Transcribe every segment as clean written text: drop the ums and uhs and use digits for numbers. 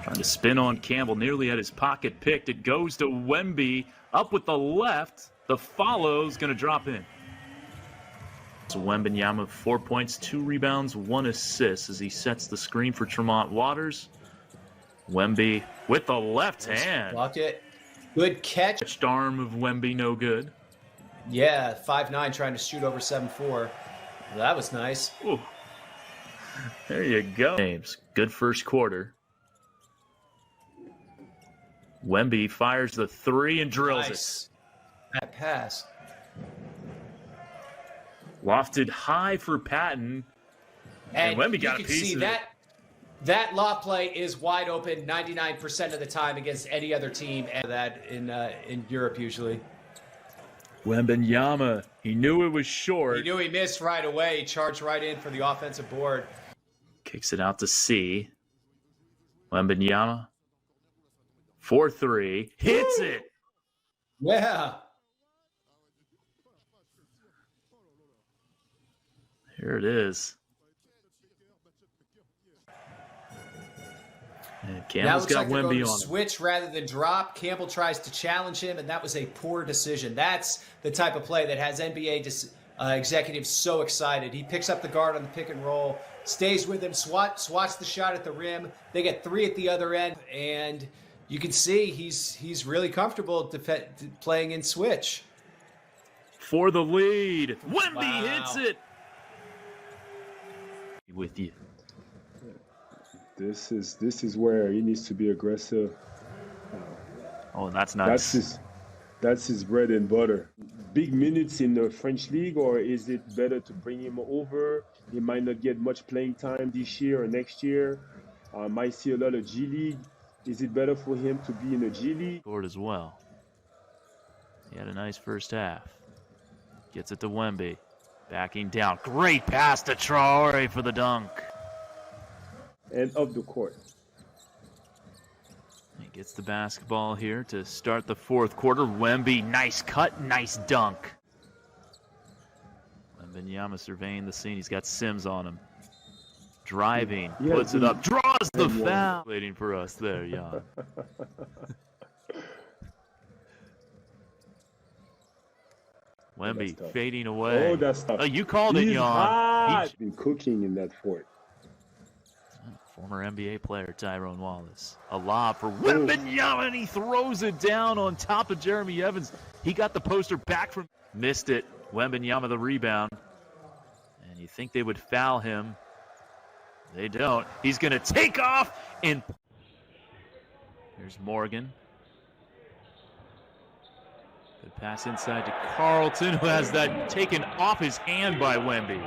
Trying to spin on Campbell, nearly had his pocket picked. It goes to Wemby, up with the left. The follow's going to drop in. So Wembanyama, 4 points, 2 rebounds, 1 assist as he sets the screen for Tremont Waters. Wemby with the left hand. Bucket. Good catch. Touched arm of Wemby, no good. Yeah, 5'9", trying to shoot over 7'4". Well, that was nice. Ooh. There you go. James, good first quarter. Wemby fires the 3 and drills it. That pass. Lofted high for Patton. And Wemby got a piece of it. That lob play is wide open 99% of the time against any other team, and that in Europe usually. Wembanyama, he knew it was short. He knew he missed right away. He charged right in for the offensive board. Kicks it out to C. Wembanyama. 4-3. Hits it. Yeah. Here it is. And Campbell's got Wemby on him. Switch rather than drop. Campbell tries to challenge him, and that was a poor decision. That's the type of play that has NBA executives so excited. He picks up the guard on the pick and roll, stays with him, swats the shot at the rim. They get 3 at the other end, and you can see he's really comfortable playing in switch. For the lead. Wemby hits it. With you. This is where he needs to be aggressive. Oh, that's nice. That's his bread and butter. Big minutes in the French league, or is it better to bring him over? He might not get much playing time this year or next year. Might see a lot of G League. Is it better for him to be in a G League? Scored as well. He had a nice first half. Gets it to Wemby. Backing down. Great pass to Traore for the dunk. And up the court. He gets the basketball here to start the fourth quarter. Wemby, nice cut, nice dunk. Wembanyama surveying the scene. He's got Sims on him. Driving, puts it up, draws the foul. Waiting for us there, Jan. Wemby fading away. Oh, that's tough. Oh, you called it, Jan. He's been cooking in that fort. Former NBA player Tyrone Wallace. A lob for Wembanyama, and he throws it down on top of Jeremy Evans. He got the poster back from... Missed it. Wembanyama the rebound. And you think they would foul him. They don't. He's going to take off and... Here's Morgan. Good pass inside to Carlton, who has that taken off his hand by Wemby.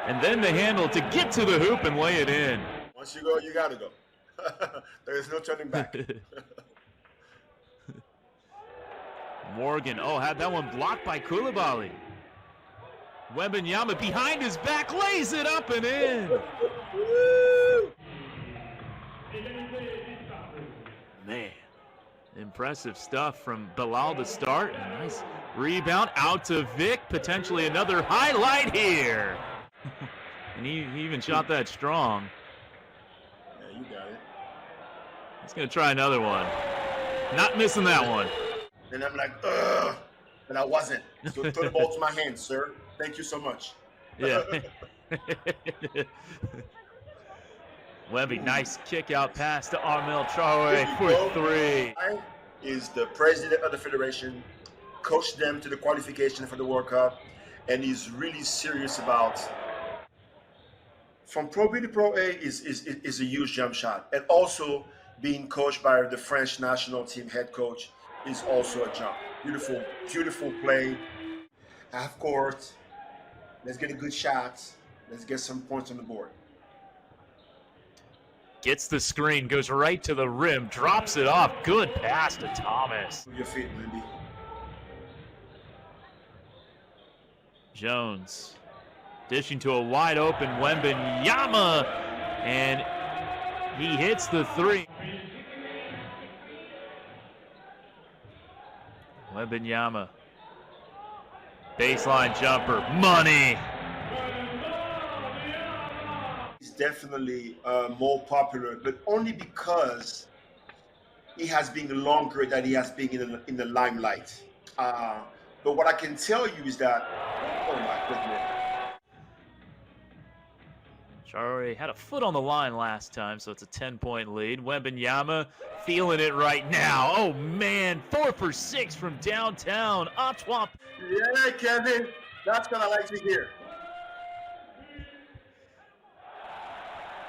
And then the handle to get to the hoop and lay it in. Once you go, you got to go. There is no turning back. Morgan, had that one blocked by Koulibaly. Wembanyama behind his back, lays it up and in. Man, impressive stuff from Bilal to start. A nice rebound out to Vic, potentially another highlight here. And he even shot that strong. Yeah, you got it. He's going to try another one. Not missing that one. And I'm like, ugh. But I wasn't. So throw the ball to my hands, sir. Thank you so much. Yeah. Wemby, nice kick out pass to Armel Traore for 3. I is the president of the federation, coached them to the qualification for the World Cup, and he's really serious about. From Pro B to Pro A is a huge jump shot, and also being coached by the French national team head coach is also a jump. Beautiful, beautiful play. Half court. Let's get a good shot. Let's get some points on the board. Gets the screen, goes right to the rim, drops it off. Good pass to Thomas. Move your feet, Wemby. Jones dishing to a wide open Wembanyama, and he hits the 3. Wembanyama, baseline jumper, money. He's definitely more popular, but only because he has been longer that he has been in the limelight. But what I can tell you is that, oh my goodness. Chari had a foot on the line last time, so it's a 10-point lead. Wembanyama feeling it right now. Oh, man, 4 for 6 from downtown. Ottawa. Yeah, Kevin, that's what I like to hear.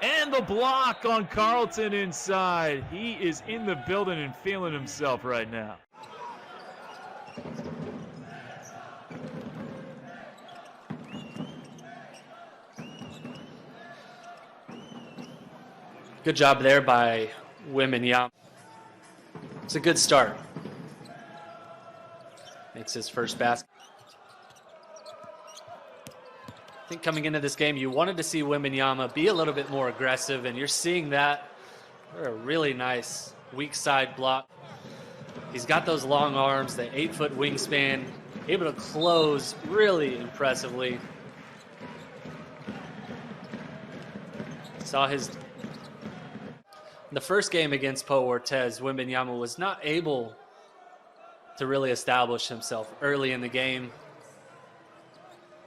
And the block on Carlton inside. He is in the building and feeling himself right now. Good job there by Wembanyama. It's a good start. Makes his first basket. I think coming into this game, you wanted to see Wembanyama be a little bit more aggressive, and you're seeing that. A really nice weak side block. He's got those long arms, the 8-foot wingspan, able to close really impressively. Saw his... The first game against Po Ortez, Wembanyama was not able to really establish himself early in the game.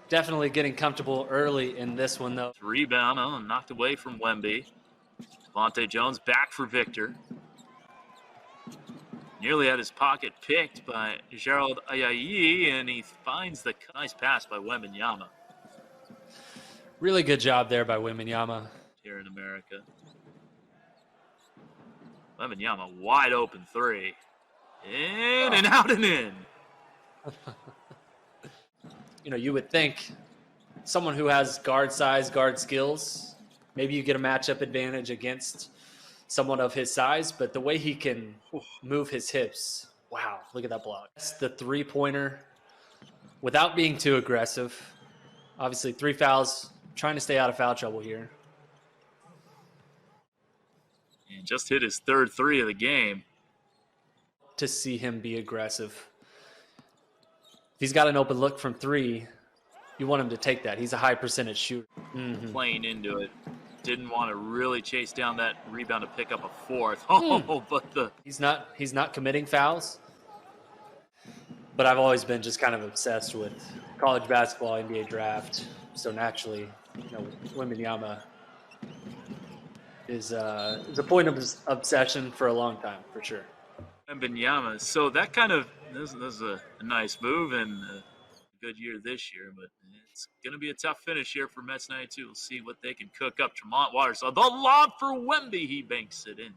Definitely getting comfortable early in this one, though. Rebound, knocked away from Wemby. Devontae Jones back for Victor. Nearly had his pocket picked by Gerald Ayayi, and he finds the nice pass by Wembanyama. Really good job there by Wembanyama. Here in America. Wembanyama, wide open 3. In and out and in. You know, you would think someone who has guard size, guard skills, maybe you get a matchup advantage against someone of his size, but the way he can move his hips, wow, look at that block. That's the three-pointer without being too aggressive. Obviously, 3 fouls, trying to stay out of foul trouble here. And just hit his third 3 of the game. To see him be aggressive. If he's got an open look from 3, you want him to take that. He's a high percentage shooter. Playing into it. Didn't want to really chase down that rebound to pick up a 4th. Oh, but he's not committing fouls. But I've always been just kind of obsessed with college basketball, NBA draft. So naturally, you know, Wembanyama is a point of obsession for a long time, for sure. Wembanyama. So that kind of this is a nice move and a good year this year, but it's going to be a tough finish here for Mets 92. We'll see what they can cook up. Tremont Waters, the lob for Wemby. He banks it in.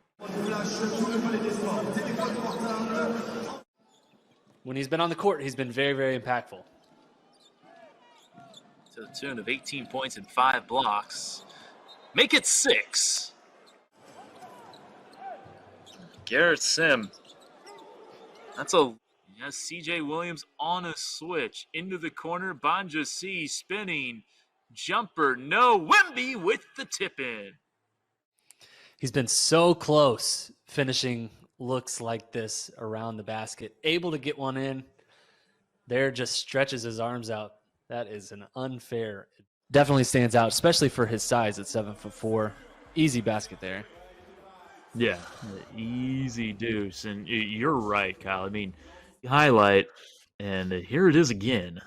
When he's been on the court, he's been very, very impactful. To the tune of 18 points and 5 blocks. Make it 6. Garrett Sim. That's CJ Williams on a switch. Into the corner. Banja C spinning. Jumper. No. Wemby with the tip in. He's been so close finishing looks like this around the basket. Able to get one in. There, just stretches his arms out. That is an unfair. Definitely stands out, especially for his size at 7'4". Easy basket there. Yeah, easy deuce. And you're right, Kyle. I mean, highlight, and here it is again.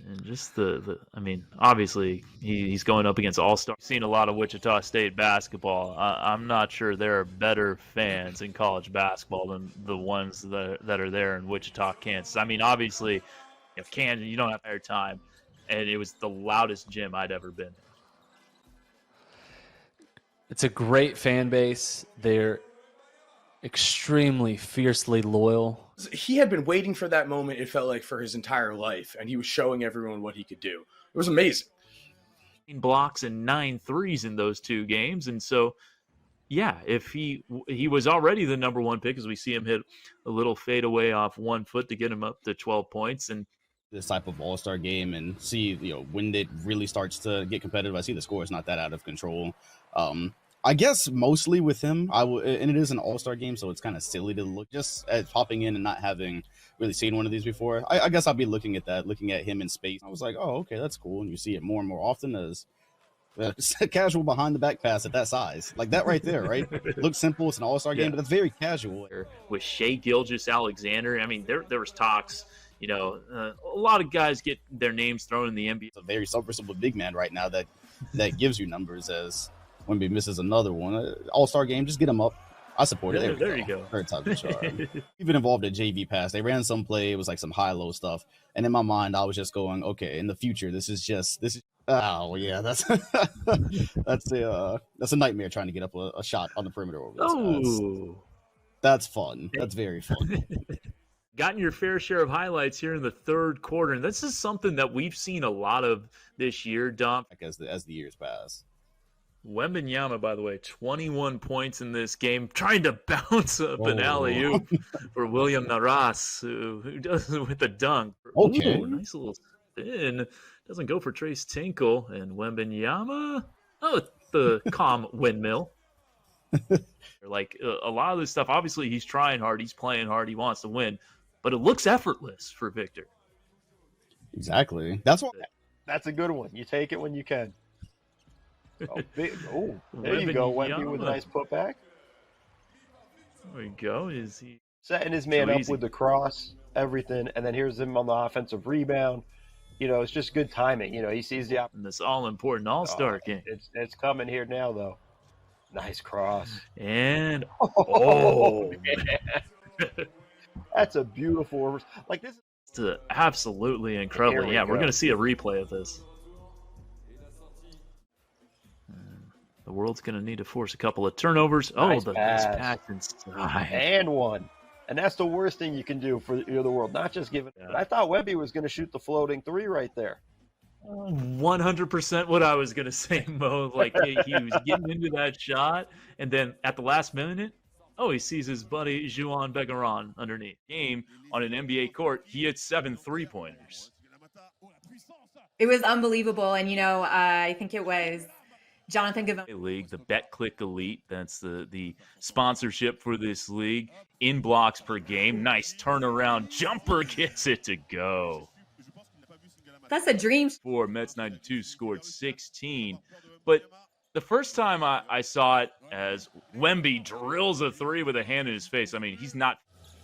And just I mean, obviously he's going up against all-stars. Seen a lot of Wichita State basketball. I'm not sure there are better fans in college basketball than the ones that are there in Wichita, Kansas. I mean, obviously, if Kansas, you don't have air time, and it was the loudest gym I'd ever been. It's a great fan base. They're extremely fiercely loyal. He had been waiting for that moment, it felt like, for his entire life, and he was showing everyone what he could do. It was amazing. 9 blocks and 9 threes in those 2 games, and so, yeah, if he was already the number 1 pick, as we see him hit a little fadeaway off 1 foot to get him up to 12 points, and this type of all-star game and see, when it really starts to get competitive. I see the score is not that out of control. I guess mostly with him, and it is an all-star game, so it's kind of silly to look just at popping in and not having really seen one of these before. I guess I'll be looking at him in space. I was like, oh, okay, that's cool. And you see it more and more often as a casual behind the back pass at that size, like that right there, right? Looks simple. It's an all-star game, but it's very casual. With Shai Gilgeous-Alexander, I mean, there was talks. You know, a lot of guys get their names thrown in the NBA. It's a very subversible big man right now that gives you numbers as Wemby misses another one. All-star game, just get him up. I support it. There you go. Third time charm. Even involved at JV pass. They ran some play. It was like some high-low stuff. And in my mind, I was just going, okay, in the future, this is. Oh yeah, that's a nightmare trying to get up a shot on the perimeter over this. Oh, that's fun. That's very fun. Gotten your fair share of highlights here in the third quarter, and this is something that we've seen a lot of this year, Dom. As the years pass. Wembanyama, by the way, 21 points in this game, trying to bounce up an alley-oop for William Naras, who does it with a dunk. Okay. Ooh, nice little spin. Doesn't go for Trace Tinkle. And Wembanyama, the calm windmill. Like a lot of this stuff, obviously he's trying hard, he's playing hard, he wants to win, but it looks effortless for Victor. Exactly. That's what. That's a good one. You take it when you can. There you go, Wemby with a nice putback. There we go. Is he setting his man up with the cross, everything, and then here's him on the offensive rebound. You know, it's just good timing. You know, he sees the in this all-important All-Star game. It's coming here now, though. Nice cross. And that's a beautiful. Like this. It's absolutely incredible. Yeah, we're going to see a replay of this. The world's going to need to force a couple of turnovers. Nice the pass inside. And one. And that's the worst thing you can do for the world. Not just give it. Yeah. I thought Wemby was going to shoot the floating three right there. 100% what I was going to say, Mo. Like, he was getting into that shot, and then at the last minute, he sees his buddy Juan Begaran underneath. Game on an NBA court, he had 7 3-pointers. It was unbelievable, and, I think it was Jonathan Gavone. League, the BetClick Elite, that's the sponsorship for this league. In blocks per game, nice turnaround jumper, gets it to go. That's a dream. For Mets 92 scored 16, but the first time I saw it as Wemby drills a three with a hand in his face. I mean, he's not.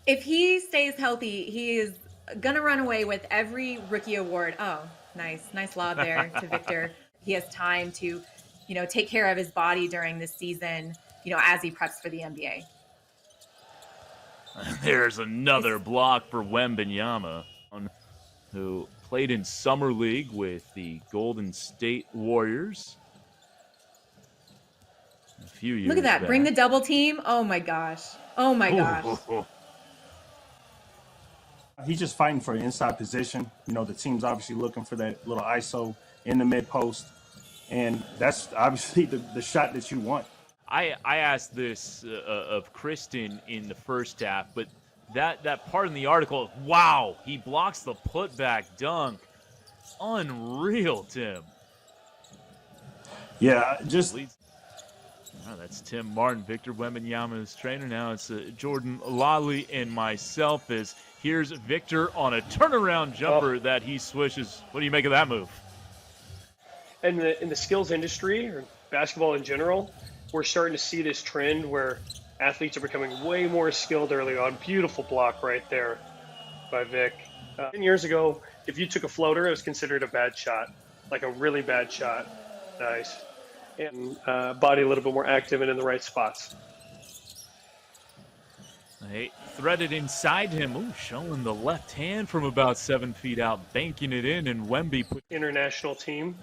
If he stays healthy, he is gonna run away with every rookie award. Oh, nice lob there to Victor. He has time to, take care of his body during this season, as he preps for the NBA. There's another block for Wembanyama, who played in Summer League with the Golden State Warriors a few years Look at that. back. Bring the double team. Oh, my gosh. He's just fighting for an inside position. The team's obviously looking for that little ISO in the mid post, and that's obviously the shot that you want. I asked this of Kristen in the first half, but that part in the article, wow, he blocks the putback dunk. Unreal, Tim. Yeah, just. That's Tim Martin, Victor Wembanyama's trainer. Now it's Jordan Lally and myself. Here's Victor on a turnaround jumper that he swishes. What do you make of that move? In the skills industry, or basketball in general, we're starting to see this trend where athletes are becoming way more skilled early on. Beautiful block right there by Vic. 10 years ago, if you took a floater, it was considered a bad shot, like a really bad shot. Nice. And body a little bit more active and in the right spots. They threaded inside him. Ooh, showing the left hand from about 7 feet out, banking it in, and Wemby put international team.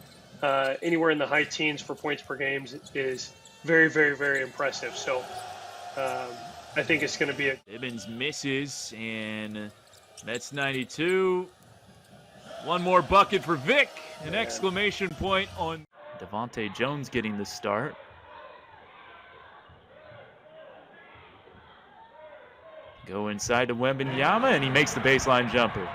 Anywhere in the high teens for points per game is very, very, very impressive. So I think it's going to be Gibbons misses, and Mets 92. One more bucket for Vic. An exclamation point on Devontae Jones getting the start. Go inside to Wembanyama, and he makes the baseline jumper.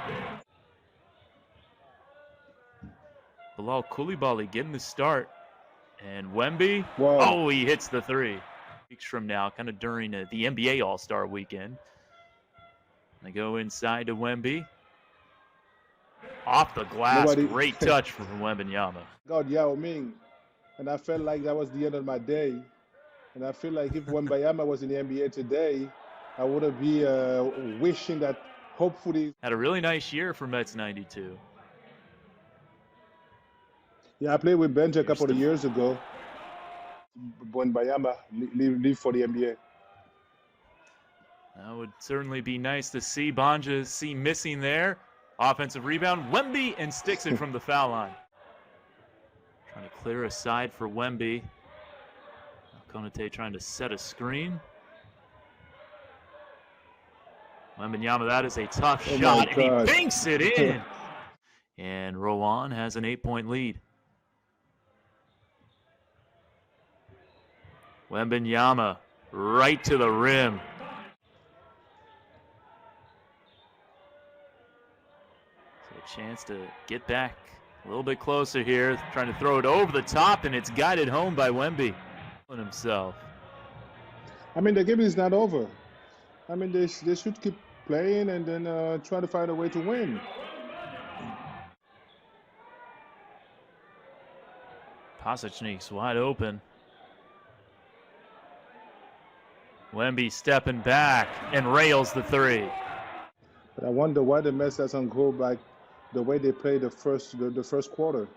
Bilal Coulibaly getting the start. And Wemby, Whoa. oh, he hits the three. Weeks from now, kind of during the NBA All-Star weekend. They go inside to Wemby. Off the glass, great touch from Wembanyama. God, Yao Ming. And I felt like that was the end of my day. And I feel like if Wembanyama was in the NBA today, I would have been wishing that hopefully. Had a really nice year for Mets 92. Yeah, I played with Benji a couple of years ago. Wembanyama leave for the NBA. That would certainly be nice to see. Banja missing there. Offensive rebound. Wemby and sticks it from the foul line. Trying to clear a side for Wemby. Konate trying to set a screen. Wembanyama, that is a tough shot, and he banks it in. And Rowan has an 8-point lead. Wembanyama right to the rim. So a chance to get back a little bit closer here. Trying to throw it over the top, and it's guided home by Wemby himself. I mean, the game is not over. I mean, they should keep playing and then try to find a way to win. Pasechnik's wide open. Wemby stepping back and rails the three. But I wonder why the Mets doesn't go back the way they played the first quarter.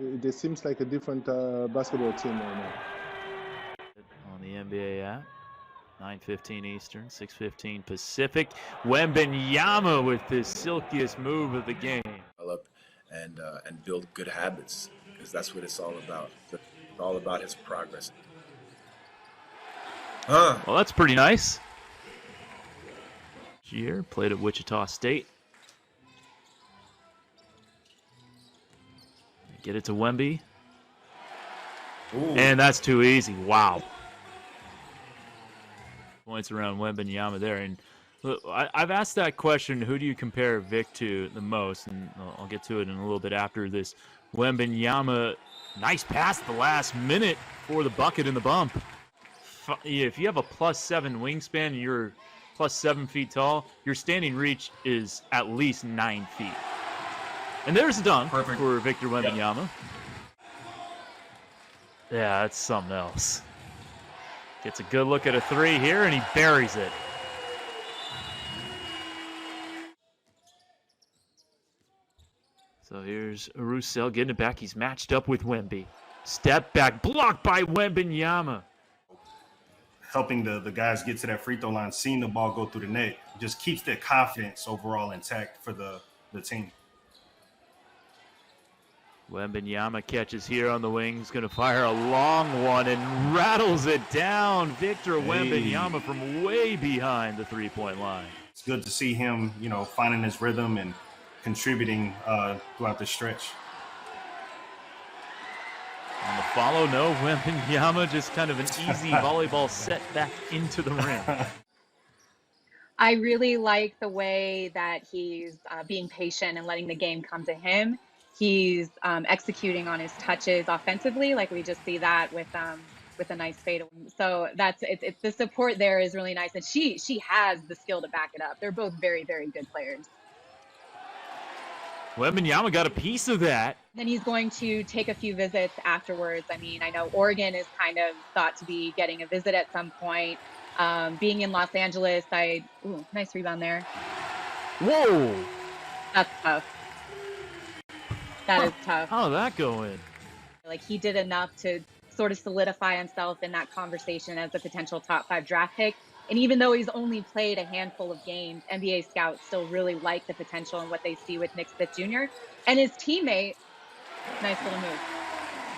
It seems like a different basketball team right now. On the NBA app, 9:15 Eastern, 6:15 Pacific. Wembanyama with the silkiest move of the game. Develop and build good habits, because that's what it's all about. It's all about his progress. Well, that's pretty nice. Year played at Wichita State. Get it to Wemby. Ooh. And that's too easy. Wow. Points around Wembanyama there. And look, I've asked that question, who do you compare Vic to the most? And I'll get to it in a little bit after this. Wembanyama, nice pass at the last minute for the bucket and the bump. If you have a +7 wingspan and you're +7 feet tall, your standing reach is at least 9 feet. And there's a dunk for Victor Wembanyama. Yep. Yeah, that's something else. Gets a good look at a three here, and he buries it. So here's Roussel getting it back. He's matched up with Wemby. Step back, blocked by Wembanyama. Helping the guys get to that free throw line, seeing the ball go through the net, just keeps their confidence overall intact for the team. Wembanyama catches here on the wing. He's going to fire a long one and rattles it down. Victor Wembanyama from way behind the three-point line. It's good to see him, finding his rhythm and contributing throughout the stretch. On the follow, no, Wembanyama, just kind of an easy volleyball set back into the rim. I really like the way that he's being patient and letting the game come to him. He's executing on his touches offensively, like we just see that with a nice fade. So it's the support there is really nice, and she has the skill to back it up. They're both very, very good players. Wembanyama got a piece of that. Then he's going to take a few visits afterwards. I mean, I know Oregon is kind of thought to be getting a visit at some point. Being in Los Angeles, nice rebound there. Whoa! That's tough. That is tough. How did that go in? Like, he did enough to sort of solidify himself in that conversation as a potential top 5 draft pick. And even though he's only played a handful of games, NBA scouts still really like the potential and what they see with Nick Smith Jr. And his teammate, nice little move.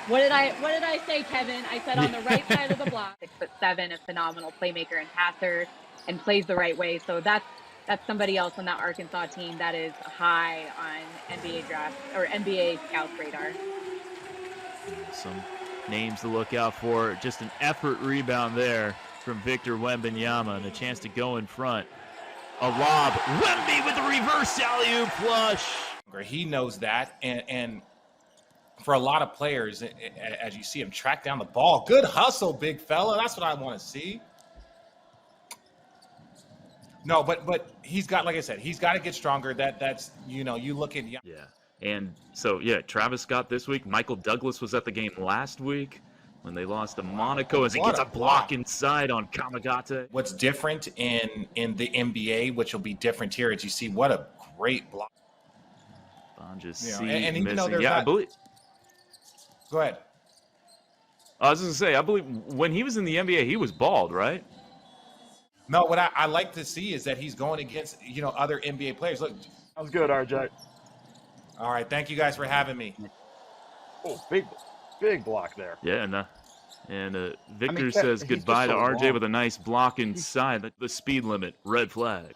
What did I say, Kevin? I said on the right side of the block. 6'7", a phenomenal playmaker and passer, and plays the right way. So that's somebody else on that Arkansas team that is high on NBA draft or NBA scouts radar. Some names to look out for. Just an effort rebound there from Victor Wembanyama and a chance to go in front. A lob. Wemby with the reverse alley-oop flush. He knows that, and for a lot of players, as you see him track down the ball. Good hustle, big fella. That's what I want to see. No, but he's got, like I said, he's got to get stronger. That's you look at. Yeah. And so, yeah, Travis Scott this week. Michael Douglas was at the game last week when they lost to Monaco as he gets a block inside on Kamagate. What's different in the NBA, which will be different here, is you see what a great block. And even though there's I believe. Go ahead. I was going to say, I believe when he was in the NBA, he was bald, right? No, what I like to see is that he's going against, other NBA players. Look. Sounds good, RJ. All right, thank you guys for having me. Oh, big block there. Yeah, and Victor says goodbye to RJ with a nice block inside. The speed limit, red flag.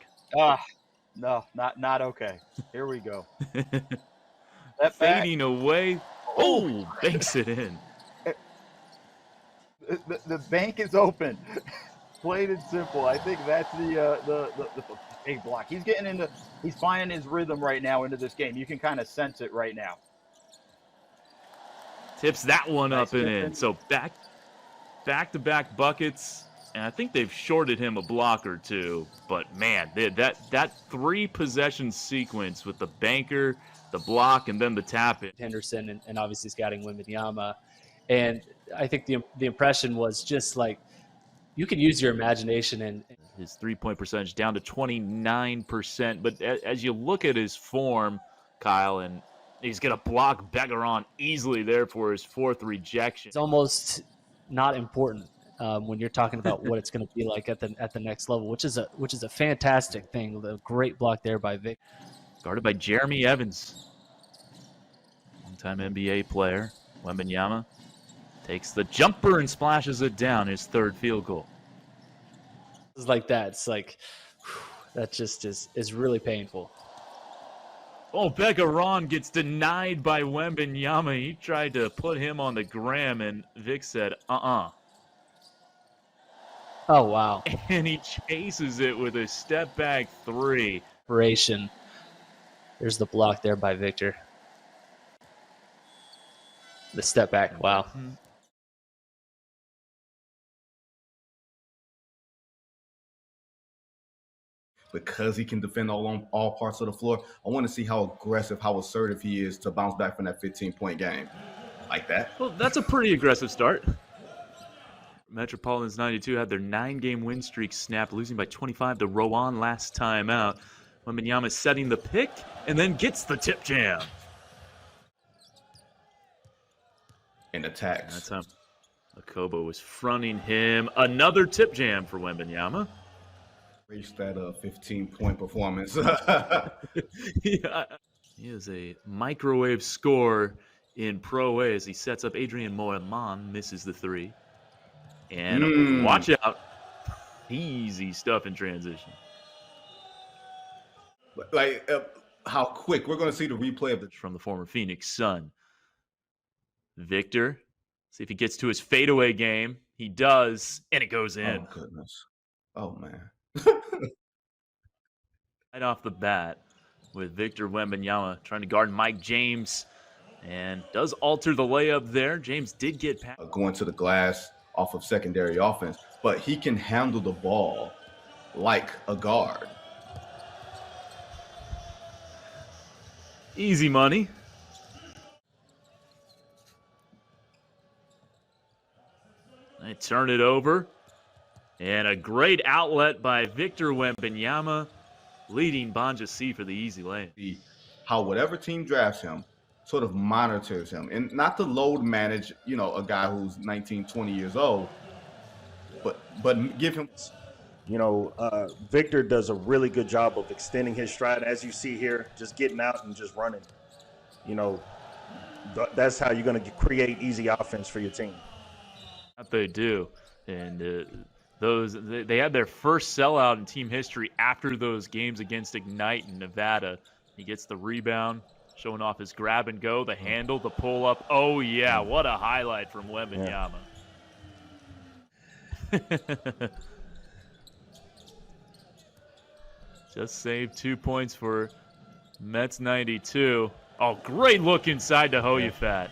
No, not okay. Here we go. Fading away. Oh, banks it in. The bank is open. Plain and simple. I think that's the big block. He's finding his rhythm right now into this game. You can kind of sense it right now. Tips that one up and in. So back-to-back buckets, and I think they've shorted him a block or two. But man, that 3-possession sequence with the banker, the block, and then the tap in. Henderson and obviously scouting Wembanyama, and I think the impression was just like, you can use your imagination. And his three-point percentage down to 29%. But as you look at his form, Kyle, and he's going to block Begaron easily there for his 4th rejection. It's almost not important when you're talking about what it's going to be like at the next level, which is a fantastic thing. The great block there by Vic. Guarded by Jeremy Evans, long-time NBA player. Wembanyama takes the jumper and splashes it down, his 3rd field goal. It's like that. It's like, that just is really painful. Oh, Begaron gets denied by Wembanyama. He tried to put him on the gram, and Vic said, Oh, wow. And he chases it with a step-back 3. There's the block there by Victor. The step back, wow. Mm-hmm. Because he can defend all parts of the floor, I want to see how aggressive, how assertive he is to bounce back from that 15-point game. Like that. Well, that's a pretty aggressive start. Metropolitans 92 had their 9-game win streak snapped, losing by 25 to Rowan last time out. Wembanyama setting the pick and then gets the tip jam. And attacks. That's how Akobo was fronting him. Another tip jam for Wembanyama. Reached that 15-point performance. Yeah. He is a microwave scorer in Pro A as he sets up Adrian Moiman, misses the 3. And watch out. Easy stuff in transition. Like, how quick. We're going to see the replay of from the former Phoenix Sun. Victor, see if he gets to his fadeaway game. He does, and it goes in. Oh, goodness. Oh, man. Right off the bat with Victor Wembanyama trying to guard Mike James, and does alter the layup there. James did get past. Going to the glass off of secondary offense, but he can handle the ball like a guard. Easy money. They turn it over. And a great outlet by Victor Wembanyama, leading Banja C for the easy lane. How whatever team drafts him sort of monitors him. And not to load manage, a guy who's 19, 20 years old, but give him. Victor does a really good job of extending his stride, as you see here, just getting out and just running. That's how you're going to create easy offense for your team. They do. And they had their first sellout in team history after those games against Ignite in Nevada. He gets the rebound, showing off his grab and go, the handle, the pull up. Oh yeah, what a highlight from Wembanyama. Yeah. Just saved 2 points for Mets 92. Oh, great look inside to Hoyafat.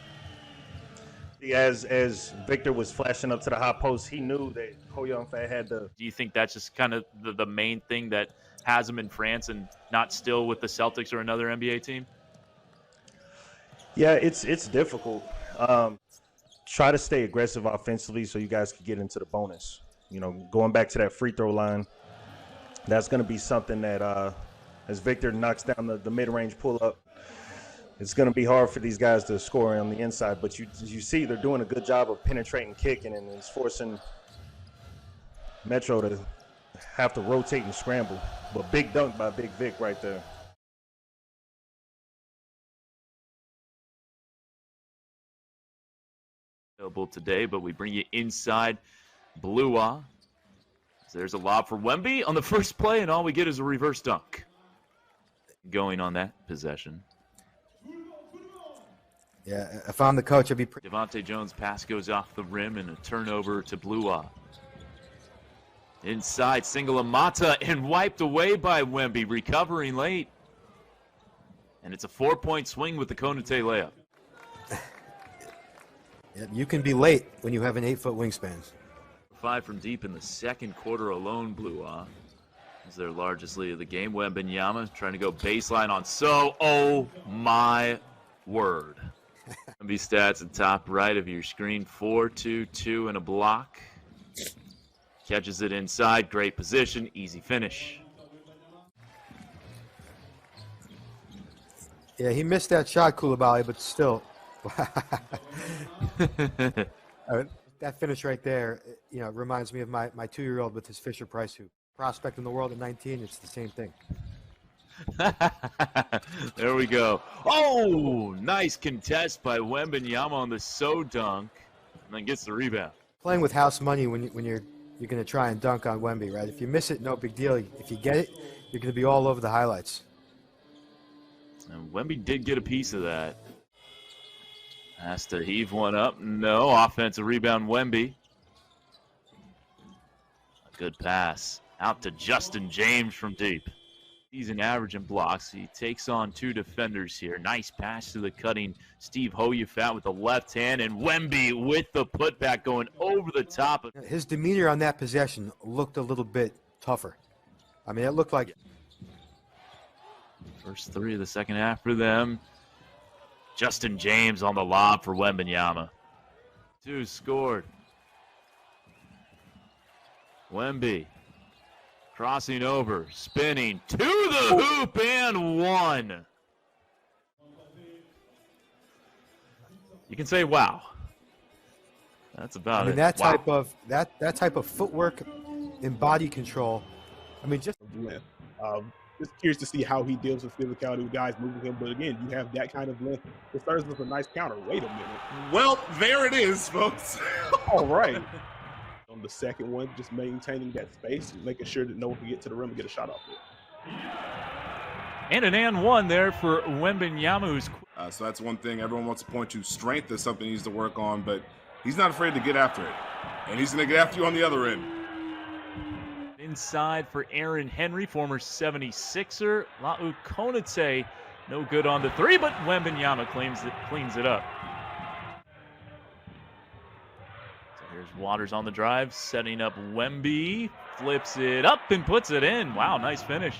As Victor was flashing up to the high post, he knew that Ho Young Fat had the. Do you think that's just kind of the main thing that has him in France and not still with the Celtics or another NBA team? Yeah, it's difficult. Try to stay aggressive offensively so you guys can get into the bonus. You know, going back to that free throw line, that's going to be something that as Victor knocks down the mid-range pull-up, it's going to be hard for these guys to score on the inside. But you see they're doing a good job of penetrating, kicking, and it's forcing Metro to have to rotate and scramble. But big dunk by Big Vic right there. Available today, but we bring you inside Blua. So there's a lob for Wemby on the first play, and all we get is a reverse dunk going on that possession. Yeah, if I'm the coach, I'd be pretty. Devontae Jones' pass goes off the rim and a turnover to Blua. Inside, single Amata and wiped away by Wemby, recovering late. And it's a 4-point swing with the Konate layup. Yeah, you can be late when you have an 8-foot wingspan. 5 from deep in the second quarter alone, Blua. Is their largest lead of the game. Wembanyama trying to go baseline on oh my word. Wemby stats at top right of your screen. 4-2-2 and a block. Catches it inside. Great position. Easy finish. Yeah, he missed that shot, Coulibaly, but still. That finish right there, you know, reminds me of my 2-year-old with his Fisher-Price hoop. Prospect in the world at 19, it's the same thing. There we go. Oh, nice contest by Wembanyama on the dunk, and then gets the rebound. Playing with house money when you're going to try and dunk on Wemby, right? If you miss it, no big deal. If you get it, you're going to be all over the highlights. And Wemby did get a piece of that. Has to heave one up. No. Offensive rebound, Wemby. A good pass. Out to Justin James from deep. He's an average in blocks. He takes on 2 defenders here. Nice pass to the cutting Steve Hoyufat with the left hand, and Wemby with the putback going over the top. His demeanor on that possession looked a little bit tougher. I mean, it looked like... First 3 of the second half for them. Justin James on the lob for Wembanyama. 2 scored. Wemby crossing over, spinning to the hoop and 1. You can say wow. That's about it. That wow. type of that type of footwork and body control. I mean, just just curious to see how he deals with physicality with guys moving him. But again, you have that kind of length. It starts with a nice counter. Wait a minute. Well, there it is, folks. All right. On the second one, just maintaining that space, making sure that no one can get to the rim and get a shot off it. And an and 1 there for Wembanyama. So that's one thing everyone wants to point to. Strength is something he needs to work on, but he's not afraid to get after it. And he's going to get after you on the other end. Inside for Aaron Henry, former 76er. Lau Konate, no good on the 3, but Wembanyama cleans it up. So here's Waters on the drive, setting up Wemby. Flips it up and puts it in. Wow, nice finish.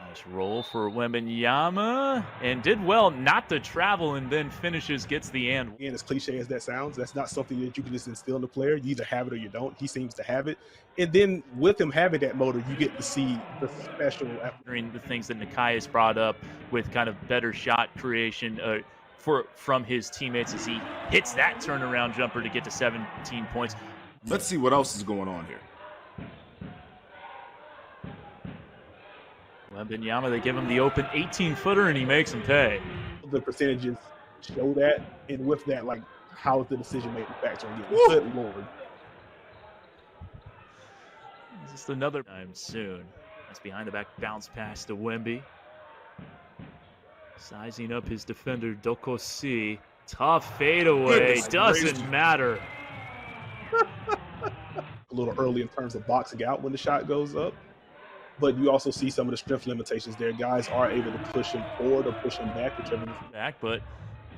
Nice roll for Wembanyama, and did well not to travel, and then finishes, gets the and. Again, as cliche as that sounds, that's not something that you can just instill in the player. You either have it or you don't. He seems to have it. And then with him having that motor, you get to see the special. The things that Nekias brought up with kind of better shot creation from his teammates as he hits that turnaround jumper to get to 17 points. Let's see what else is going on here. Wembanyama, they give him the open 18-footer, and he makes him pay. The percentages show that, and with that, like, how is the decision-making factor again? Good Lord. Just another time soon. That's behind the back bounce pass to Wemby. Sizing up his defender, Dokosi. Tough fadeaway. Doesn't matter. A little early in terms of boxing out when the shot goes up. but you also see some of the strength limitations there. Guys are able to push him forward or push him back, whichever. Back, but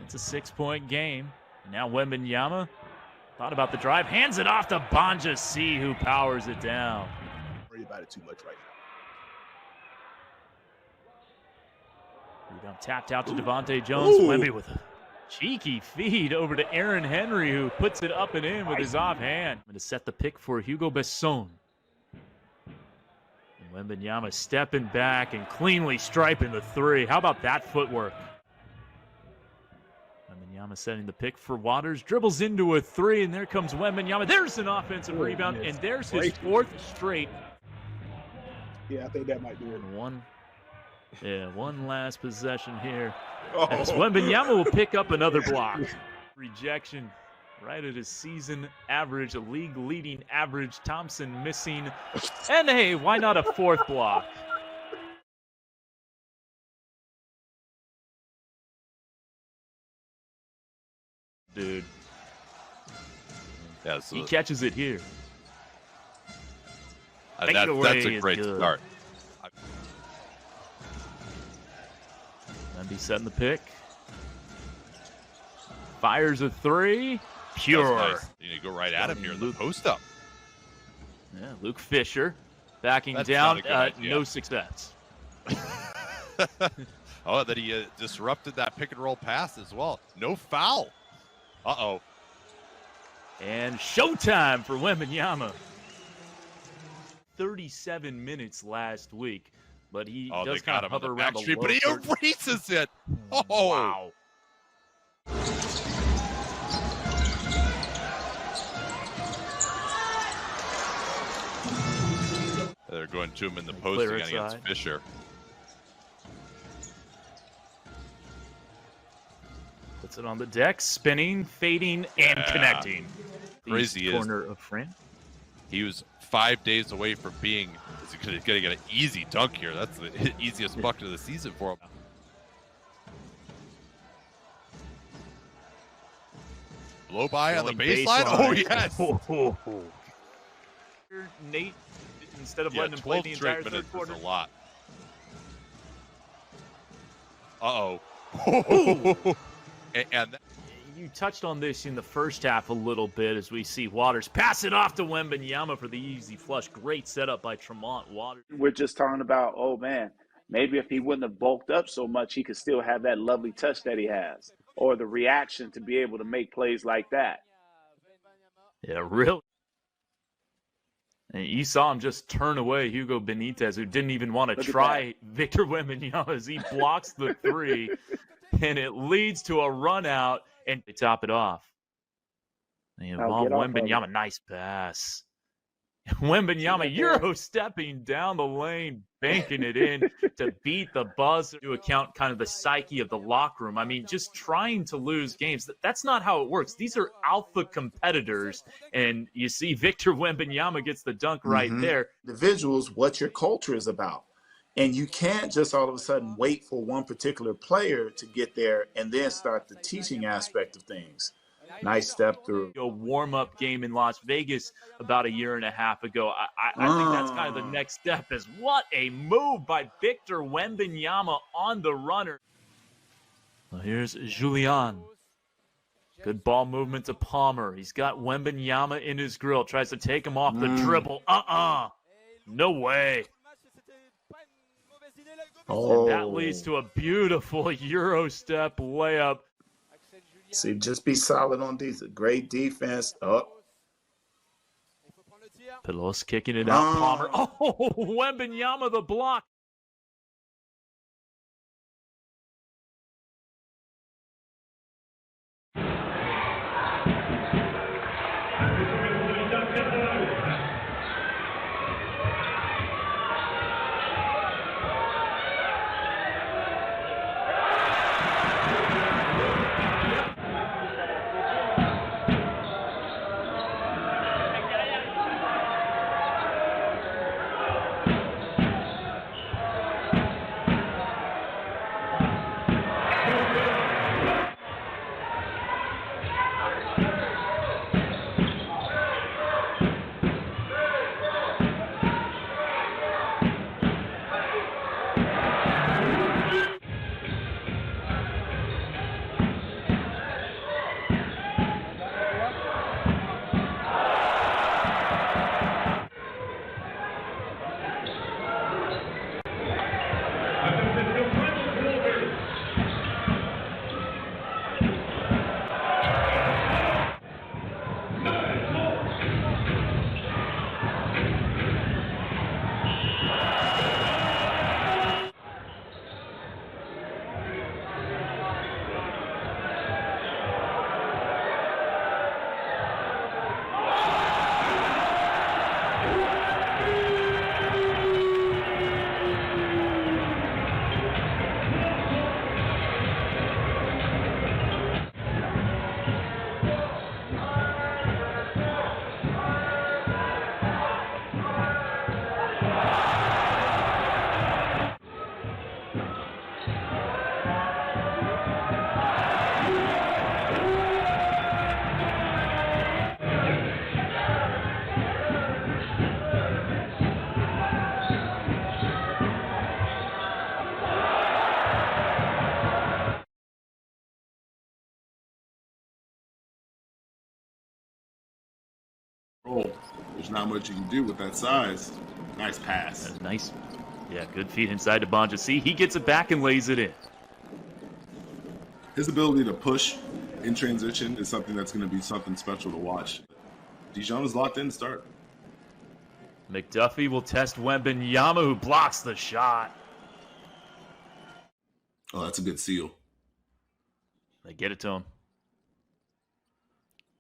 it's a 6-point game. And now Wembanyama thought about the drive, hands it off to Banja C, who powers it down. Worry about it too much right now. Rebound tapped out to Devontae Jones. Wemby with a cheeky feed over to Aaron Henry, who puts it up and in with his offhand. I'm going to set the pick for Hugo Besson. And Wembanyama stepping back and cleanly striping the three. How about that footwork? Wembanyama setting the pick for Waters. Dribbles into a three, and there comes Wembanyama. There's an offensive rebound, and there's his 4th straight. Yeah, I think that might do it. One last possession here. As Wembanyama will pick up another block. Rejection right at his season average, a league-leading average. Thompson missing. And hey, why not a 4th block? Dude. Yeah, so he catches it here. That's a great start. Wemby setting the pick. Fires a three. Pure. Nice. You need to go right at him here in the post up. Yeah, Luke Fisher backing That's down. not a good idea. No success. Oh, that he disrupted that pick and roll pass as well. No foul. Uh-oh. And showtime for Wembanyama. 37 minutes last week, but he does kind of hover around the low. But he erases it. Oh, wow. They're going to him in the post again against Fisher. Puts it on the deck, spinning, fading, and connecting. Crazy corner of frame. He was 5 days away from being going to get an easy dunk here. That's the easiest bucket of the season for him. Blow by on the baseline. Oh, yes. Nate, instead of letting him play the entire third quarter. A lot. Uh-oh. and you touched on this in the first half a little bit as we see Waters pass it off to Wembanyama for the easy flush. Great setup by Tremont Waters. We're just talking about, oh, man, maybe if he wouldn't have bulked up so much, he could still have that lovely touch that he has, or the reaction to be able to make plays like that. Yeah, really. And you saw him just turn away Hugo Benitez, who didn't even want to try Victor Wembanyama as he blocks the three, and it leads to a run out, and they top it off. They involve Wembanyama. Nice pass. Wembanyama Euro stepping down the lane, banking it in to beat the buzz, to account kind of the psyche of the locker room. I mean, just trying to lose games. That's not how it works. These are alpha competitors, and you see Victor Wembanyama gets the dunk right there. The visuals, what your culture is about. And you can't just all of a sudden wait for one particular player to get there and then start the teaching aspect of things. Nice step through. A warm-up game in Las Vegas about a year and a half ago. I think that's kind of the next step. Is what a move by Victor Wembanyama on the runner. Well, here's Julian. Good ball movement to Palmer. He's got Wembanyama in his grill. Tries to take him off the dribble. No way. And that leads to a beautiful Euro step layup. See, just be solid on defense. Great defense. Pelos kicking it out. Palmer. Oh, Wembanyama the block. Oh, there's not much you can do with that size. Nice pass. That's nice. Yeah, good feed inside to Bonjasi. He gets it back and lays it in. His ability to push in transition is something that's going to be something special to watch. Dijon is locked in to start. McDuffie will test Wembanyama, who blocks the shot. Oh, that's a good seal. They get it to him.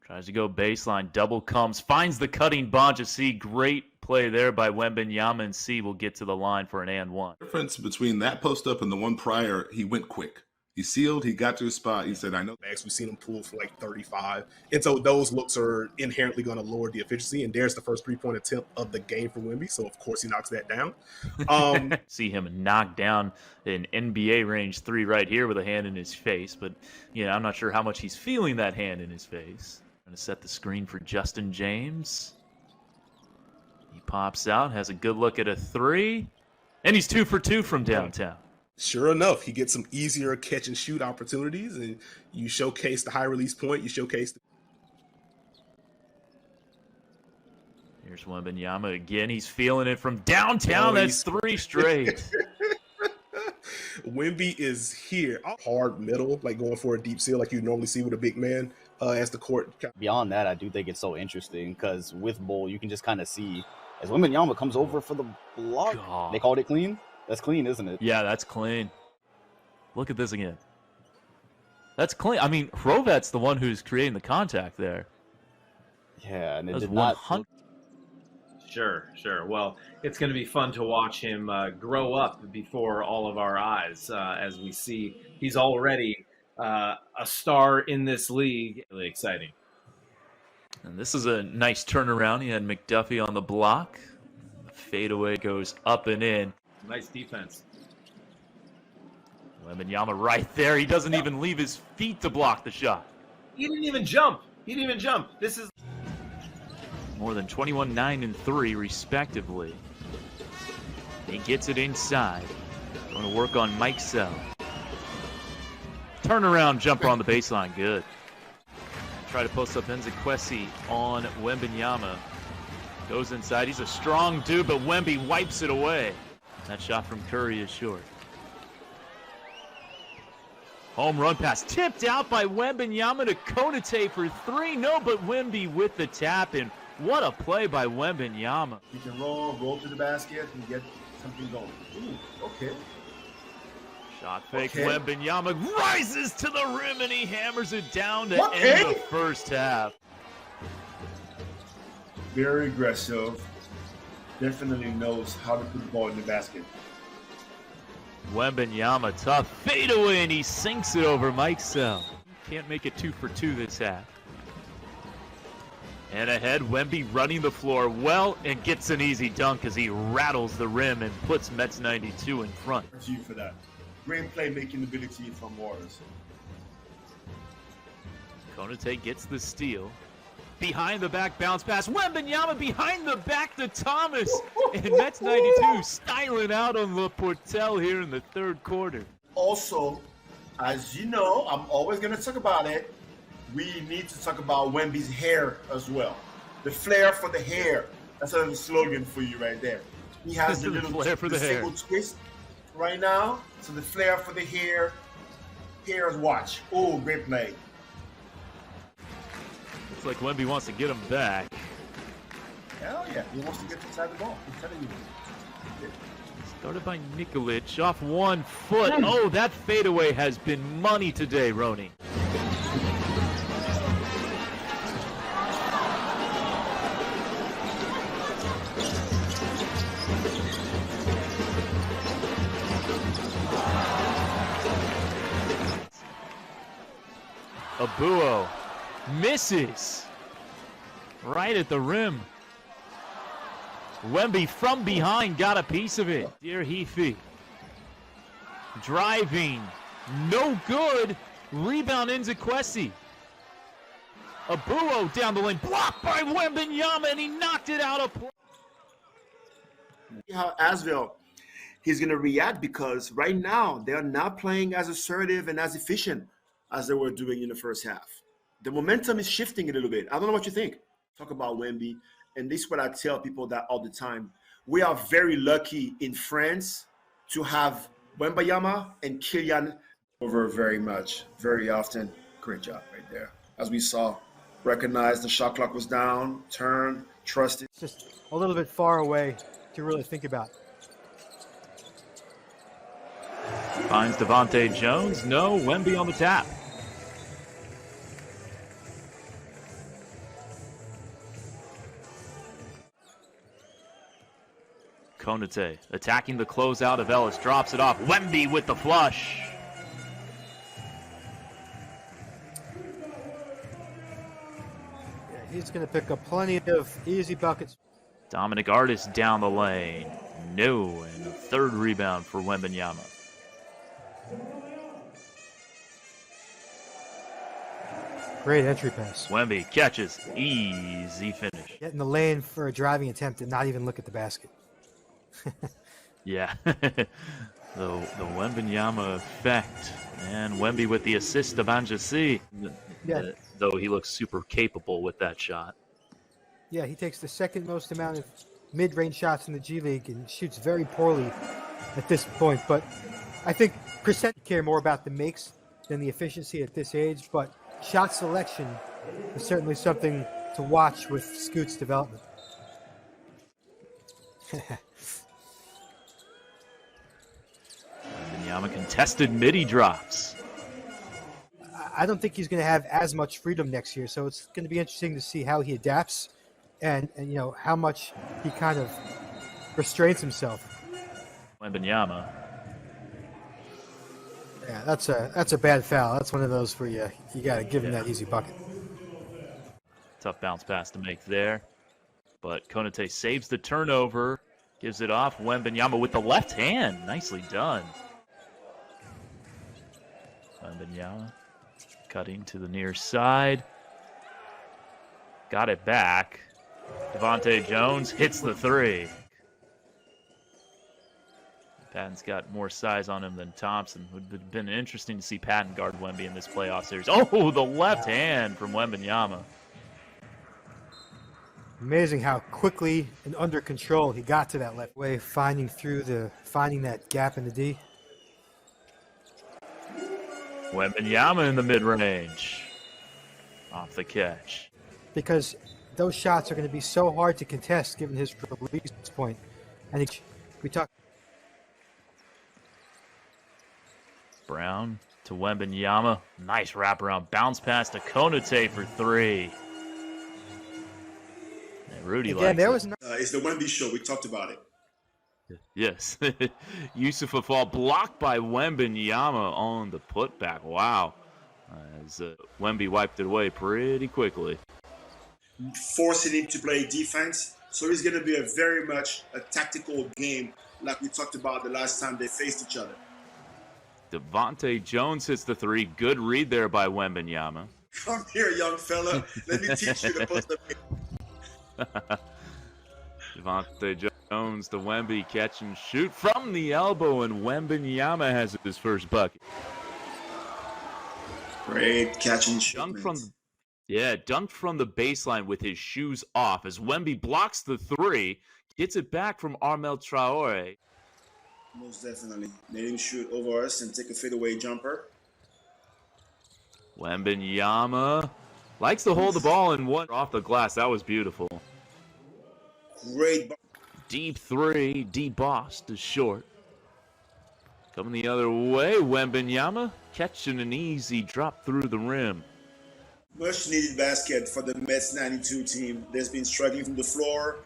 Tries to go baseline. Double comes. Finds the cutting Bonjasi. Great play there by Wembanyama, and C will get to the line for an and one. The difference between that post-up and the one prior, he went quick. He sealed. He got to his spot. He said, I know. We've seen him pull for like 35. And so those looks are inherently going to lower the efficiency. And there's the first three-point attempt of the game for Wemby. So, of course, he knocks that down. See him knock down an NBA range three right here with a hand in his face. But, I'm not sure how much he's feeling that hand in his face. Going to set the screen for Justin James. He pops out, has a good look at a three. And he's 2 for 2 from downtown. Sure enough, he gets some easier catch and shoot opportunities, and you showcase the high release point. You showcase. Here's Wembanyama again. He's feeling it from downtown. That's 3 straight. Wemby is here. Hard middle, like going for a deep seal like you normally see with a big man as the court. Beyond that, I do think it's so interesting because with Bull, you can just kind of see as Wembanyama comes over for the block. God. They called it clean. That's clean, isn't it? Yeah, that's clean. Look at this again. That's clean. I mean, Hrovet's the one who's creating the contact there. Yeah, and it did 100. Sure. Well, it's going to be fun to watch him grow up before all of our eyes as we see he's already a star in this league. Really exciting. And this is a nice turnaround. He had McDuffie on the block. The fadeaway goes up and in. Nice defense. Wembanyama right there. He doesn't even leave his feet to block the shot. He didn't even jump. This is more than 21, 9, and 3, respectively. He gets it inside. Going to work on Mike Sell. Turnaround jumper on the baseline. Good. Try to post up Nzekwesi on Wembanyama. Goes inside. He's a strong dude, but Wemby wipes it away. That shot from Curry is short. Home run pass tipped out by Wembanyama to Konate for 3. No, but Wemby with the tap in. What a play by Wembanyama. You can roll to the basket and get something going. Ooh, okay. Shot fake. Okay. Wembanyama rises to the rim and he hammers it down to end the first half. Very aggressive. Definitely knows how to put the ball in the basket. Wembanyama, tough fadeaway, and he sinks it over Mike Sell. Can't make it 2 for 2 this half. And ahead, Wemby running the floor well and gets an easy dunk as he rattles the rim and puts Mets 92 in front. Thank you for that. Great playmaking ability from Warriors. Konate gets the steal. Behind the back bounce pass. Wembanyama behind the back to Thomas. And Mets 92 styling out on Laportel here in the third quarter. Also, as you know, I'm always going to talk about it. We need to talk about Wemby's hair as well. The flair for the hair. That's a slogan for you right there. He has the little flair for the hair. Single twist right now. So the flair for the hair. Hair's watch. Oh, great play. Looks like Wemby wants to get him back. Hell yeah, he wants to get inside the ball. I'm telling you. Started by Nikolic off 1 foot. Oh, that fadeaway has been money today, Roni. Abuo misses right at the rim. Wemby from behind got a piece of it. Dear Heafy. Driving. No good. Rebound Nzekwesi. Abuo down the lane. Blocked by Wembanyama, and he knocked it out of play. How Asvel, he's going to react because right now they're not playing as assertive and as efficient as they were doing in the first half. The momentum is shifting a little bit. I don't know what you think. Talk about Wemby and this is what I tell people that all the time, we are very lucky in France to have Wembanyama and Kylian over very often. Great job right there. As we saw, recognized the shot clock was down, turn, trusted. It's just a little bit far away to really think about. Finds Devontae Jones. No, Wemby on the tap. Konate attacking the closeout of Ellis. Drops it off. Wemby with the flush. Yeah, he's going to pick up plenty of easy buckets. Dominic Artis down the lane. No, and a third rebound for Wembanyama. Great entry pass. Wemby catches. Easy finish. Get in the lane for a driving attempt and not even look at the basket. Yeah. the Wembanyama effect. And Wemby with the assist to Banjasi. Yeah. Though he looks super capable with that shot. Yeah, he takes the second most amount of mid-range shots in the G League and shoots very poorly at this point. But I think percent care more about the makes than the efficiency at this age. But shot selection is certainly something to watch with Scoot's development. Wembanyama contested midi drops. I don't think he's going to have as much freedom next year, so it's going to be interesting to see how he adapts and you know how much he kind of restrains himself. Wembanyama. Yeah, that's a bad foul. That's one of those where you got to give him that easy bucket. Tough bounce pass to make there. But Konate saves the turnover, gives it off. Wembanyama with the left hand. Nicely done. Wembanyama cutting to the near side. Got it back. Devontae Jones hits the three. Patton's got more size on him than Thompson. Would have been interesting to see Patton guard Wemby in this playoff series. Oh, the left hand from Wembanyama. Amazing how quickly and under control he got to that left way, finding that gap in the D. Wembanyama in the mid-range. Off the catch. Because those shots are going to be so hard to contest given his release point. I think we talk. Brown to Wembanyama. Nice wraparound bounce pass to Konate for three. And Rudy likes it. It's the Wemby show. We talked about it. Yes. Yusuf Afal blocked by Wembanyama on the putback. Wow. As Wemby wiped it away pretty quickly. Forcing him to play defense. So it's going to be a very much a tactical game like we talked about the last time they faced each other. Devontae Jones hits the three. Good read there by Wembanyama. Come here, young fella. Let me teach you to post the Devontae Jones to Wemby, catch and shoot from the elbow, and Wembanyama has his first bucket. Great catch and shoot. Dunked from the baseline with his shoes off as Wemby blocks the three, gets it back from Armel Traore. Most definitely. Let him shoot over us and take a fadeaway jumper. Wembanyama likes to hold the ball and one off the glass. That was beautiful. Great. Deep three, D-Boss is short. Coming the other way, Wembanyama catching an easy drop through the rim. Much needed basket for the Mets 92 team. They've been struggling from the floor.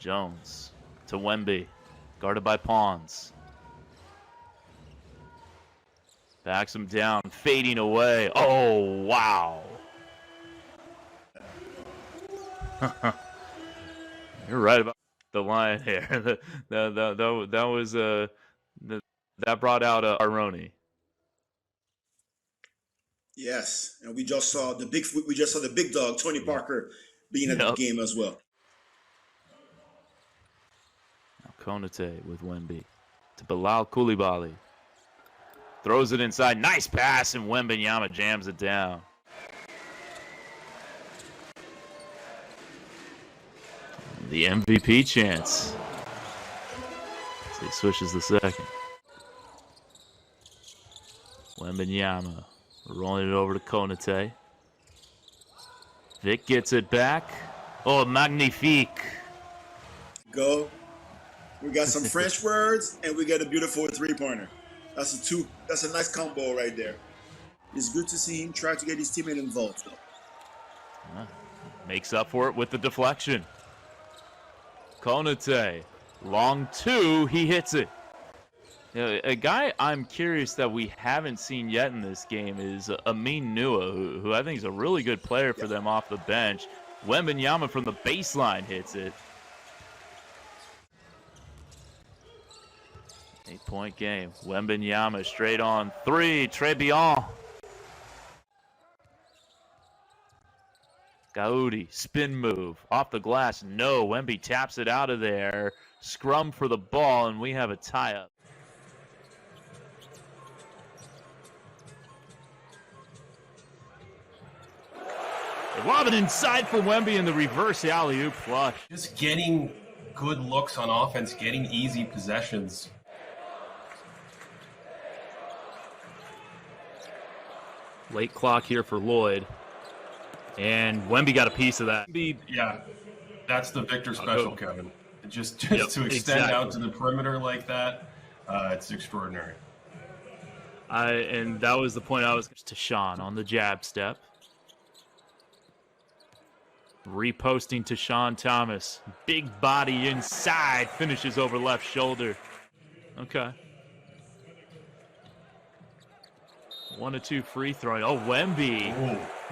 Jones to Wemby, guarded by Pawns. Backs him down, fading away. Oh, wow. You're right about the line here. That brought out Aroni. Yes, and we just saw the big dog Tony Parker being at the game as well. Now Konate with Wemby to Bilal Coulibaly. Throws it inside. Nice pass, and Wembanyama jams it down. The MVP chance. So he switches the second. Wembanyama rolling it over to Konate. Vic gets it back. Oh, magnifique. Go. We got some French words, and we got a beautiful three-pointer. That's a nice combo right there. It's good to see him try to get his teammate involved. Makes up for it with the deflection. Konate, long two, he hits it. You know, a guy I'm curious that we haven't seen yet in this game is Amin Nua, who I think is a really good player for them off the bench. Wembanyama from the baseline hits it. 8-point game. Wembanyama straight on three. Très bien. Gaudi, spin move. Off the glass. No. Wemby taps it out of there. Scrum for the ball, and we have a tie-up. Lob it inside for Wemby in the reverse alley-oop flush. Just getting good looks on offense, getting easy possessions. Late clock here for Lloyd. And Wemby got a piece of that. Yeah, that's the Victor special, Kevin. Just to extend exactly. out to the perimeter like that, it's extraordinary. And that was the point I was to Sean on the jab step. Reposting to Sean Thomas. Big body inside. Finishes over left shoulder. Okay. 1-2 free throw. Oh, Wemby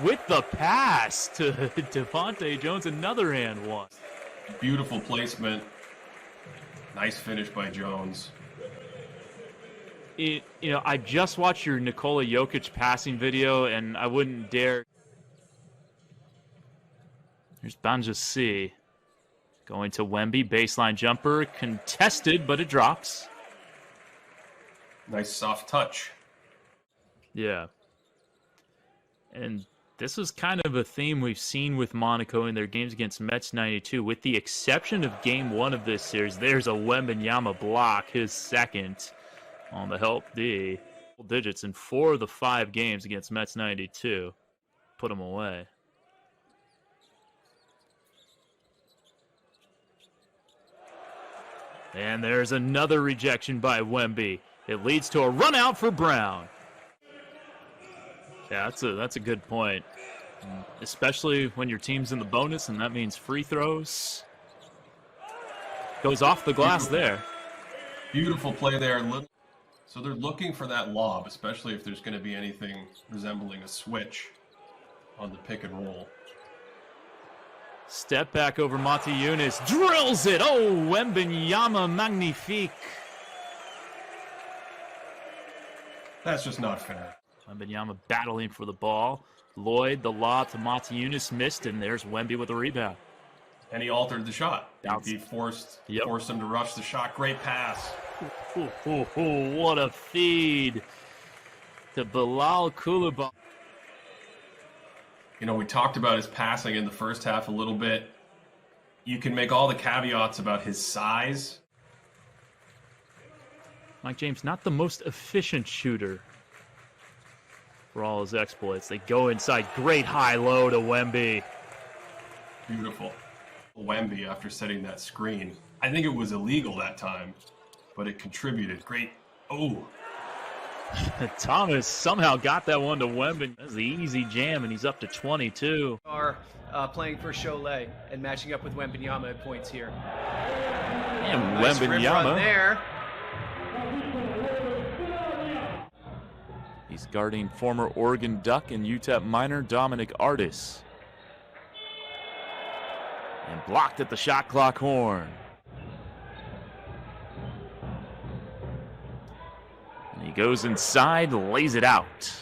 with the pass to Devontae Jones. Another and one. Beautiful placement. Nice finish by Jones. I just watched your Nikola Jokic passing video, and I wouldn't dare. Here's Banja C. Going to Wemby. Baseline jumper. Contested, but it drops. Nice soft touch. Yeah. And this is kind of a theme we've seen with Monaco in their games against Mets 92. With the exception of game one of this series, there's a Wembanyama block, his second on the help D. Digits in 4 of the 5 games against Mets 92. Put him away. And there's another rejection by Wemby. It leads to a run out for Brown. Yeah, that's a good point. Especially when your team's in the bonus, and that means free throws. Goes off the glass there. Beautiful play there. So they're looking for that lob, especially if there's going to be anything resembling a switch on the pick and roll. Step back over Monty Eunice. Drills it. Oh, Wembanyama magnifique. That's just not fair. Wembanyama battling for the ball. Lloyd, the lob to Monty Eunice, missed, and there's Wemby with a rebound. And he altered the shot. He forced him to rush the shot. Great pass. What a feed to Bilal Coulibaly. We talked about his passing in the first half a little bit. You can make all the caveats about his size. Mike James, not the most efficient shooter for all his exploits. They go inside. Great high-low to Wemby. Beautiful. Wemby after setting that screen. I think it was illegal that time, but it contributed. Great. Oh. Thomas somehow got that one to Wemby. That's the easy jam, and he's up to 22. Are playing for Cholet and matching up with Wembanyama at points here. And nice Wembanyama there. He's guarding former Oregon Duck and UTEP minor Dominic Artis. And blocked at the shot clock horn. And he goes inside, lays it out.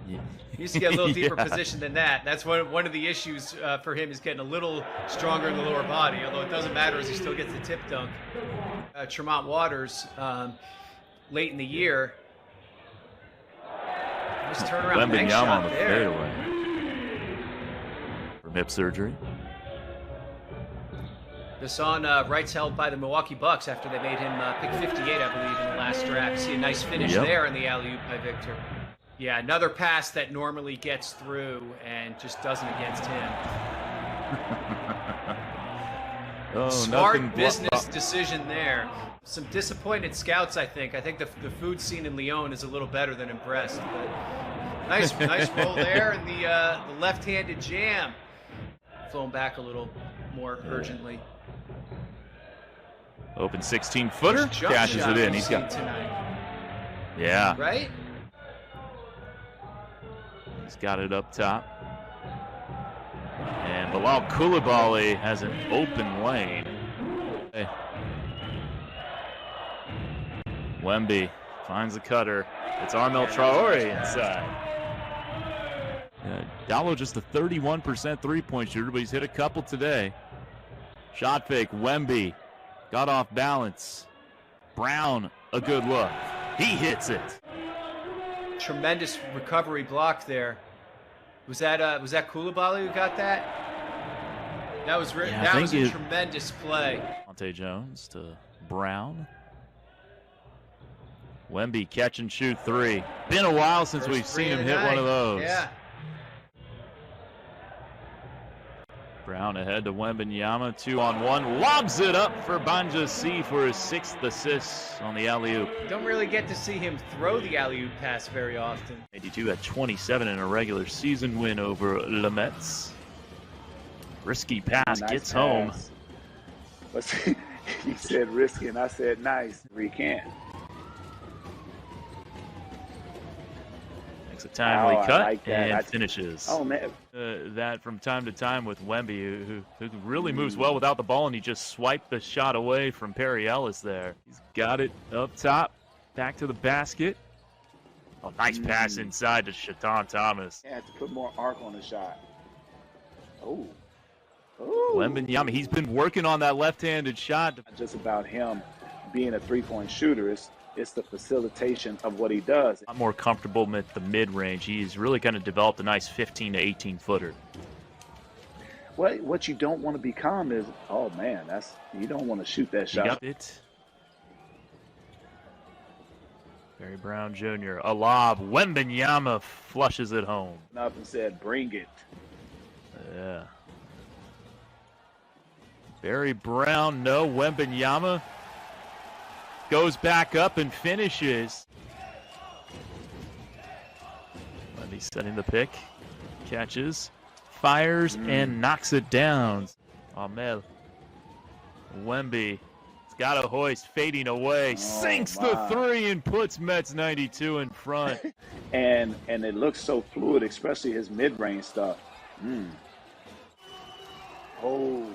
He needs to get a little deeper position than that. That's one of the issues for him, is getting a little stronger in the lower body, although it doesn't matter as he still gets the tip dunk. Tremont Waters, late in the year. Nice turnaround bank Wembanyama shot on the there. fadeaway. From hip surgery. The song rights held by the Milwaukee Bucks after they made him pick 58, I believe, in the last draft. See a nice finish there in the alley-oop by Victor. Yeah, another pass that normally gets through and just doesn't against him. Smart business decision there. Some disappointed scouts, I think. I think the food scene in Lyon is a little better than in Brest. But nice roll there, and the left-handed jam. Flown back a little more urgently. Open 16-footer, cashes it in. He's got tonight. Yeah. Right? He's got it up top. And Bilal Coulibaly has an open lane. Hey. Wemby finds the cutter. It's Armel Traore inside. Dallo just a 31% three-point shooter, but he's hit a couple today. Shot fake, Wemby got off balance. Brown, a good look. He hits it. Tremendous recovery block there. Was that Coulibaly who got that? That was a tremendous play. Monte Jones to Brown. Wemby catch and shoot three. Been a while since we've seen him hit one of those. Yeah. Brown ahead to Wembanyama, 2-on-1, lobs it up for Banja C for his 6th assist on the alley-oop. Don't really get to see him throw the alley-oop pass very often. 82 at 27 in a regular season win over Le Metz. Risky pass, gets home. You said risky and I said nice. Recant. Makes a timely cut like and finishes. Oh, man. That from time to time with Wemby, who really moves well without the ball, and he just swiped the shot away from Perry Ellis there. He's got it up top, back to the basket. Oh, nice pass inside to Shaitan Thomas. Had to put more arc on the shot. Oh. Wembanyama, he's been working on that left-handed shot. Not just about him being a three-point shooter. It's the facilitation of what he does. A lot more comfortable with the mid-range. He's really kind of developed a nice 15 to 18-footer. What you don't want to become is, oh man, you don't want to shoot that shot. He got it. Barry Brown Jr. A lob. Wembanyama flushes it home. Up and said, "Bring it." Yeah. Barry Brown, no. Wembanyama goes back up and finishes. Wemby setting the pick. Catches, fires, and knocks it down. Amel. Wemby. He's got a hoist, fading away. Sinks the three and puts Mets 92 in front. and it looks so fluid, especially his mid-range stuff.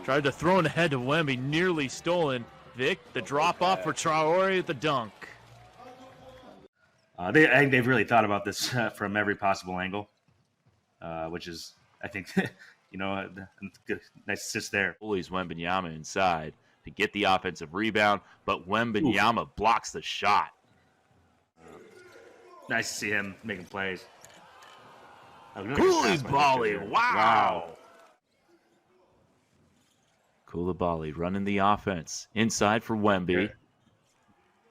Tried to throw it ahead to Wemby, nearly stolen. Vic, the drop-off for Traore at the dunk. I think they've really thought about this from every possible angle, which is, I think, good, nice assist there. Bullies Wembanyama inside to get the offensive rebound, but Wembanyama blocks the shot. Nice to see him making plays. Coulibaly, wow. Coulibaly running the offense. Inside for Wemby.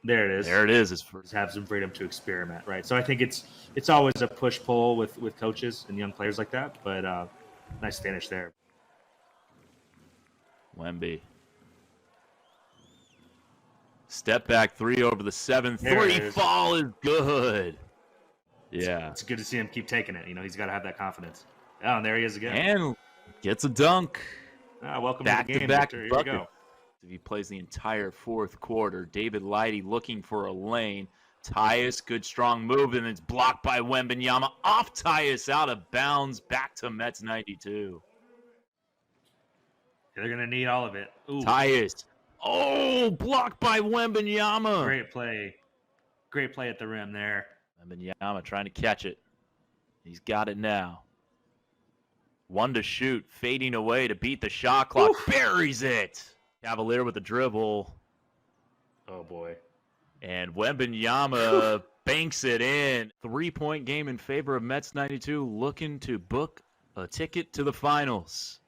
There it is. There it is. Just have some freedom to experiment, right? So I think it's always a push-pull with coaches and young players like that, but nice finish there. Wemby. Step back three over the 7-3. Fall is good. Yeah. It's good to see him keep taking it. He's got to have that confidence. Oh, and there he is again. And gets a dunk. Welcome back to the game, back Victor. Here you go. He plays the entire fourth quarter. David Lighty looking for a lane. Tyus, good strong move, and it's blocked by Wembanyama. Off Tyus, out of bounds, back to Mets 92. They're going to need all of it. Ooh. Tyus. Oh, blocked by Wembanyama. Great play. Great play at the rim there. Wembanyama trying to catch it. He's got it now. One to shoot, fading away to beat the shot clock. Oof. Buries it. Cavalier with the dribble. Oh, boy. And Wembanyama banks it in. 3-point game in favor of Mets 92, looking to book a ticket to the finals.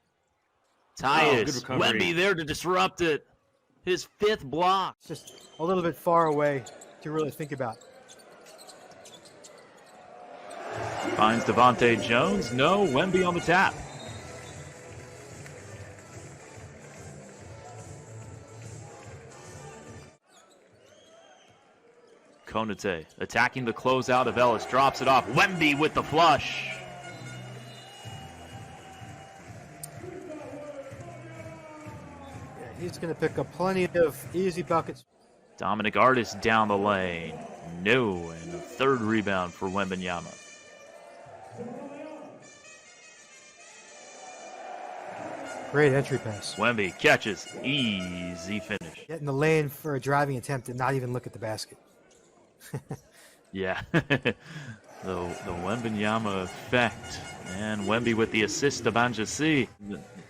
Tyus, recovery. Wemby there to disrupt it. His 5th block. Just a little bit far away to really think about. Finds Devontae Jones. No, Wemby on the tap. Konate attacking the closeout of Ellis. Drops it off. Wemby with the flush. He's going to pick up plenty of easy buckets. Dominic Artis down the lane. No, and a 3rd rebound for Wembanyama. Great entry pass. Wemby catches. Easy finish. Get in the lane for a driving attempt and not even look at the basket. Yeah. the Wembanyama effect. And Wemby with the assist to Banjasi.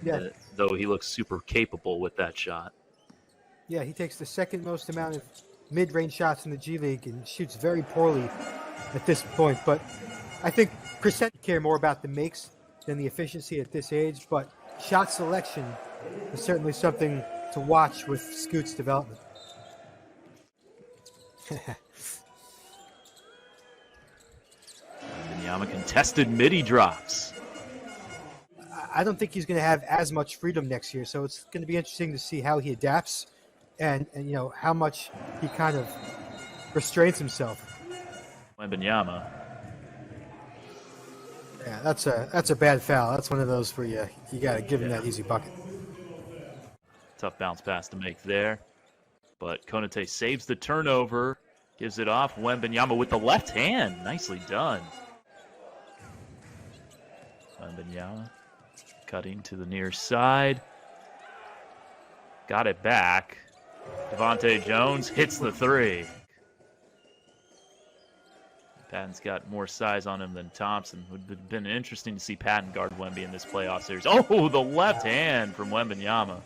Yeah. Though he looks super capable with that shot. Yeah, he takes the 2nd most amount of mid-range shots in the G League and shoots very poorly at this point. But I think percent care more about the makes than the efficiency at this age. But shot selection is certainly something to watch with Scoot's development. Wembanyama contested midi drops. I don't think he's going to have as much freedom next year, so it's going to be interesting to see how he adapts and you know how much he kind of restrains himself. Wembanyama. Yeah, that's a bad foul. That's one of those where you got to give him that easy bucket. Tough bounce pass to make there. But Konate saves the turnover, gives it off. Wembanyama with the left hand. Nicely done. Wembanyama cutting to the near side. Got it back. Devontae Jones hits the 3. Patton's got more size on him than Thompson. Would have been interesting to see Patton guard Wemby in this playoff series. Oh, the left hand from Wembanyama.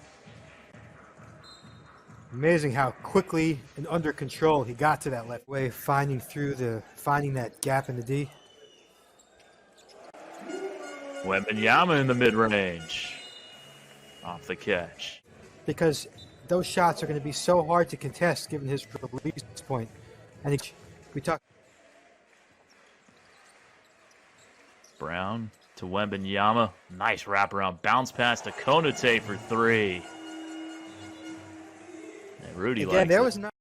Amazing how quickly and under control he got to that left way, finding that gap in the D. Wembanyama in the mid-range. Off the catch. Because those shots are going to be so hard to contest given his release point. And we talk. Brown to Wembanyama. Nice wraparound bounce pass to Konate for 3. And Rudy Again, likes there it. was not.